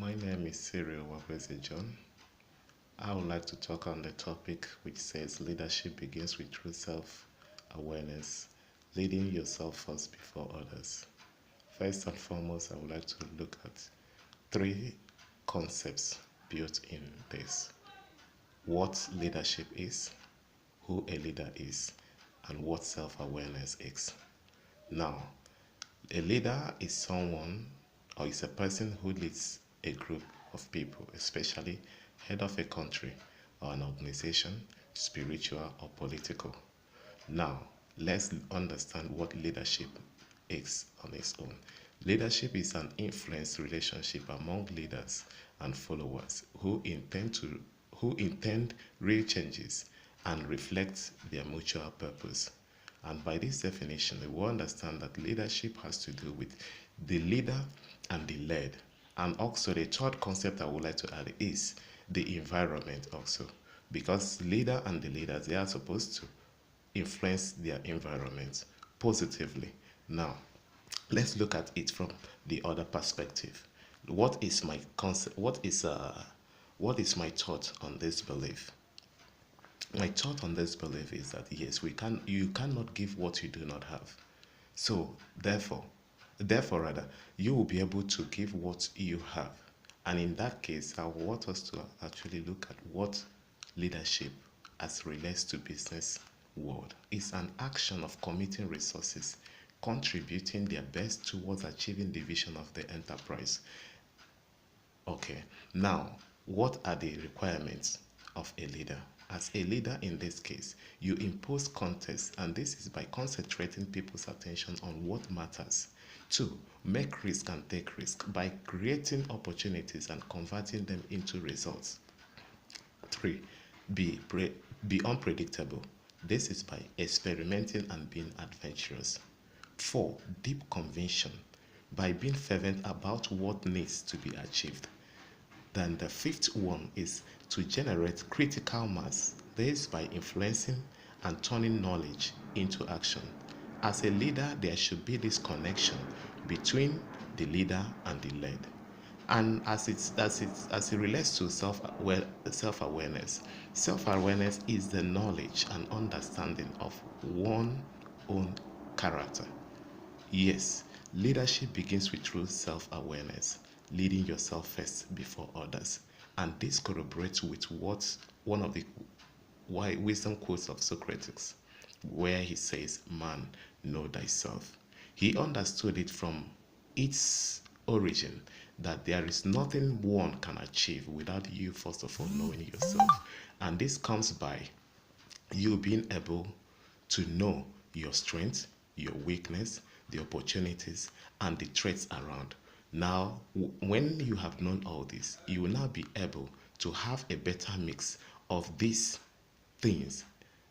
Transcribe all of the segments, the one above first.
My name is Cyril Wabweze John. I would like to talk on the topic which says leadership begins with true self awareness, leading yourself first before others. First and foremost, I would like to look at three concepts built in this: what leadership is, who a leader is, and what self awareness is. Now, a leader is someone or is a person who leads a group of people, especially head of a country or an organization, spiritual or political. Now, let's understand what leadership is on its own. Leadership is an influence relationship among leaders and followers who intend real changes and reflect their mutual purpose. And by this definition, we will understand that leadership has to do with the leader and the led. And also, the third concept I would like to add is the environment also. Because leader and the leaders, they are supposed to influence their environment positively. Now, let's look at it from the other perspective. What is my concept? What is my thought on this belief? My thought on this belief is that yes, you cannot give what you do not have. So therefore rather, you will be able to give what you have. And in that case, I want us to actually look at what leadership as relates to business world is an action of committing resources, contributing their best towards achieving the vision of the enterprise. Okay, now what are the requirements of a leader? As a leader in this case, you impose context, and this is by concentrating people's attention on what matters. Two, make risk and take risk by creating opportunities and converting them into results. Three, be unpredictable. This is by experimenting and being adventurous. Four, deep conviction by being fervent about what needs to be achieved. Then the fifth one is to generate critical mass. This by influencing and turning knowledge into action. As a leader, there should be this connection between the leader and the led. And as it relates to self awareness is the knowledge and understanding of one own character. Yes, leadership begins with true self awareness, leading yourself first before others. And this corroborates with what one of the wisdom quotes of Socrates, where he says, "Man, know thyself." He understood it from its origin that there is nothing one can achieve without you, first of all, knowing yourself. And this comes by you being able to know your strengths, your weakness, the opportunities, and the threats around. Now, when you have known all this, you will now be able to have a better mix of these things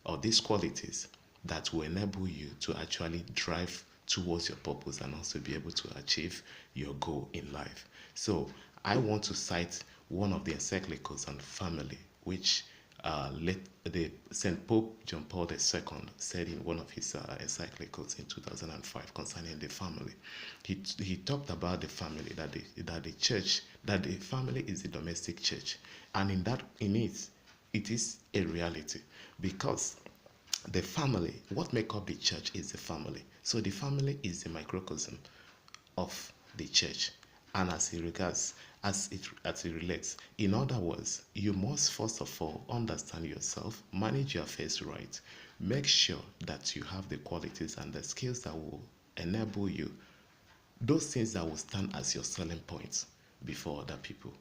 or these qualities that will enable you to actually drive towards your purpose and also be able to achieve your goal in life. So, I want to cite one of the encyclicals on family, which the Saint Pope John Paul II said in one of his encyclicals in 2005 concerning the family. He talked about the family, that the family is the domestic church, and it is a reality, because the family, what make up the church is the family. So the family is the microcosm of the church, and as it relates. In other words, you must first of all understand yourself, manage your affairs right, make sure that you have the qualities and the skills that will enable you, those things that will stand as your selling points before other people.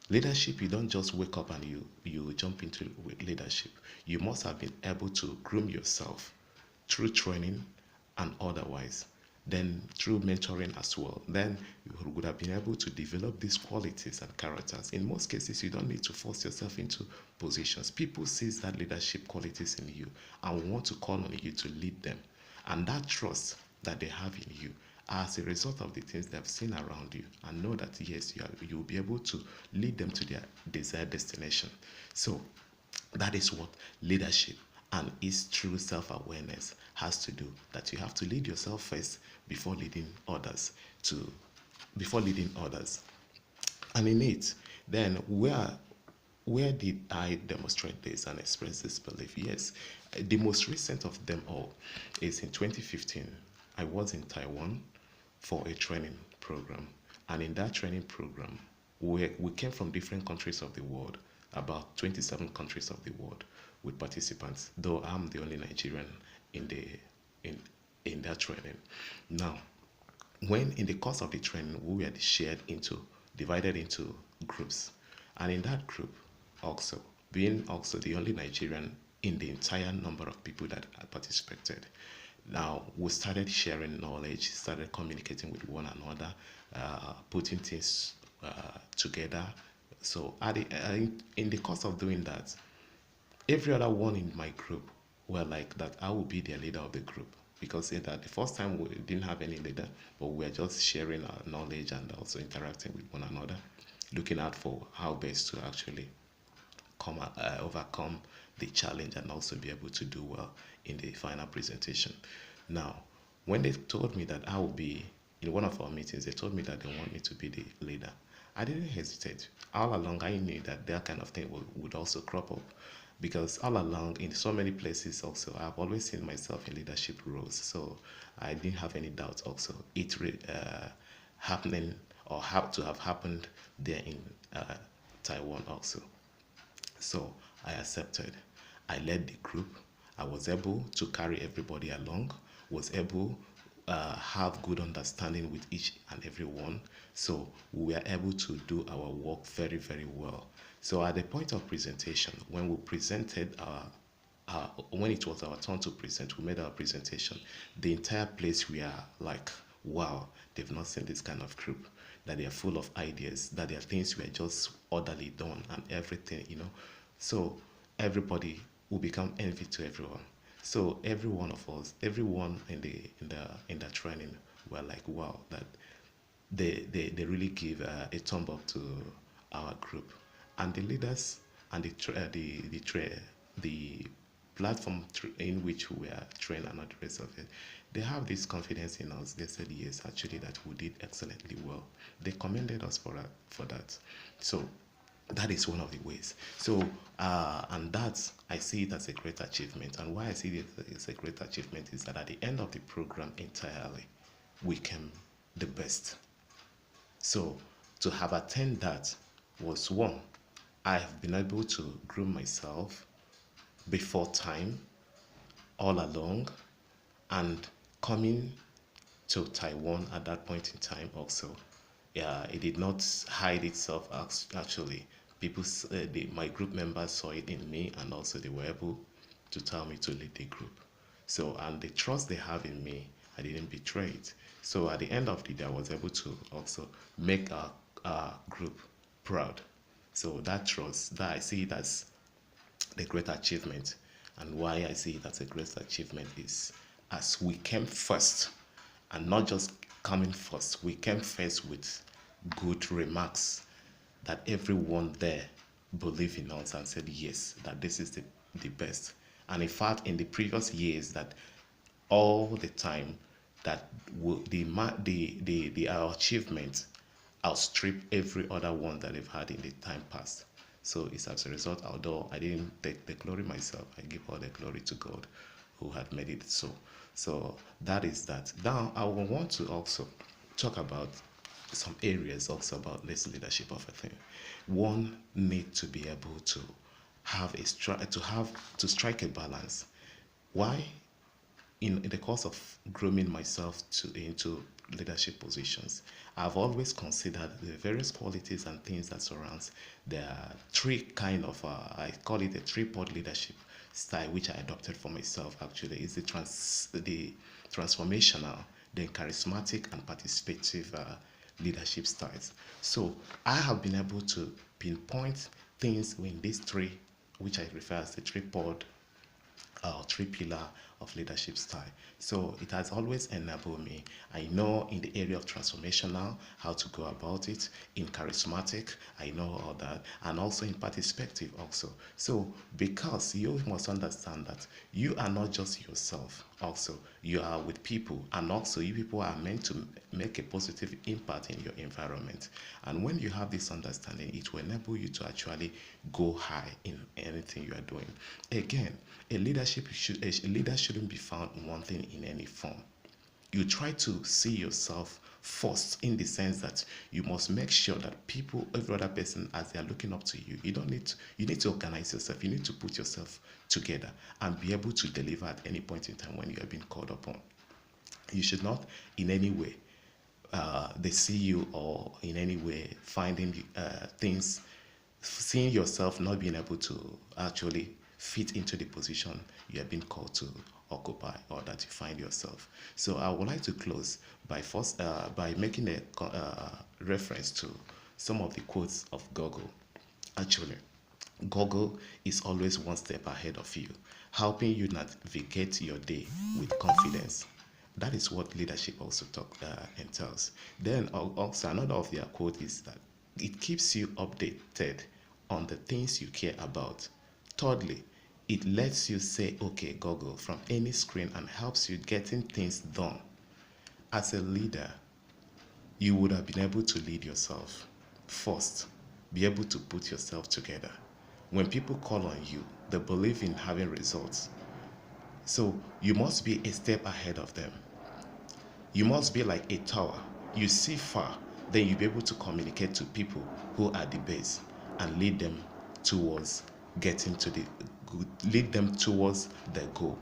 Leadership, you don't just wake up and you jump into leadership. You must have been able to groom yourself through training and otherwise, then through mentoring as well. Then you would have been able to develop these qualities and characters. In most cases, you don't need to force yourself into positions. People see that leadership qualities in you and want to call on you to lead them. And that trust that they have in you as a result of the things they've seen around you, and know that yes, you'll be able to lead them to their desired destination. So that is what leadership and its true self-awareness has to do. That you have to lead yourself first before leading others. And in it, then where did I demonstrate this and express this belief? Yes, the most recent of them all is in 2015. I was in Taiwan for a training program, and in that training program, we came from different countries of the world, about 27 countries of the world, with participants. Though I'm the only Nigerian in the in in that training. Now, when in the course of the training we were divided into groups, and in that group also, being also the only Nigerian in the entire number of people that participated, now we started sharing knowledge, started communicating with one another, putting things together. So in the course of doing that, every other one in my group were like that I will be the leader of the group, because in that the first time we didn't have any leader, but we were just sharing our knowledge and also interacting with one another, looking out for how best to actually overcome the challenge and also be able to do well in the final presentation. Now, when they told me that I will be in one of our meetings, they told me that they want me to be the leader. I didn't hesitate. All along, I knew that that kind of thing would also crop up, because all along in so many places also I've always seen myself in leadership roles. So I didn't have any doubts also happening or have to have happened there in Taiwan also. So I accepted. I led the group. I was able to carry everybody along, was able have good understanding with each and every one. So we were able to do our work very, very well. So at the point of presentation, when we presented when it was our turn to present, we made our presentation. The entire place we are like, wow, they've not seen this kind of group. That they are full of ideas. That there are things we are just orderly done and everything, you know. So everybody will become envy to everyone. So every one of us, everyone in the training, were like, wow, that they really give a thumb up to our group, and the leaders and the platform in which we are trained and all the rest of it, they have this confidence in us. They said yes, actually, that we did excellently well. They commended us for that. So that is one of the ways. So and that I see it as a great achievement. And why I see it as a great achievement is that at the end of the program entirely, we came the best. So to have attained that was one. I have been able to groom myself before time, all along, and coming to Taiwan at that point in time also. Yeah, it did not hide itself actually. My group members saw it in me, and also they were able to tell me to lead the group. So, and the trust they have in me, I didn't betray it. So at the end of the day, I was able to also make our group proud. So that trust, that I see it as the great achievement. And why I see it as a great achievement is as we came first, and not just coming first, we came first with good remarks, that everyone there believed in us and said yes, that this is the best. And in fact, in the previous years, that all the time, that our achievement outstrip every other one that they've had in the time past. So it's as a result, although I didn't take the glory myself, I give all the glory to God who had made it so. So that is that. Now I will want to also talk about some areas also about this leadership of a thing. One need to be able to have to strike a balance. Why? In the course of grooming myself into leadership positions, I've always considered the various qualities and things that surrounds. There are three kind of I call it a three-pod leadership style, which I adopted for myself. Actually, is the transformational, then charismatic and participative leadership styles. So I have been able to pinpoint things in these three, which I refer as the three-pod three pillar of leadership style. So it has always enabled me. I know in the area of transformational how to go about it, in charismatic, I know all that, and also in participative also. So because you must understand that you are not just yourself, also you are with people, and also you people are meant to make a positive impact in your environment. And when you have this understanding, it will enable you to actually go high in anything you are doing. Again, a leader shouldn't be found wanting in any form. You try to see yourself first, in the sense that you must make sure that people, every other person, as they are looking up to you, you need to organize yourself. You need to put yourself together and be able to deliver at any point in time when you are being called upon. You should not in any way they see you, or in any way finding things, seeing yourself not being able to actually fit into the position you have been called to occupy, or that you find yourself. So I would like to close by first by making a reference to some of the quotes of Google. Actually, Google is always one step ahead of you, helping you navigate your day with confidence. That is what leadership also entails. Then also another of their quote is that it keeps you updated on the things you care about. Thirdly, it lets you say okay Google from any screen and helps you getting things done. As a leader, you would have been able to lead yourself first, be able to put yourself together. When people call on you, they believe in having results. So you must be a step ahead of them. You must be like a tower. You see far, then you'll be able to communicate to people who are the base and lead them towards getting to the lead them towards the goal.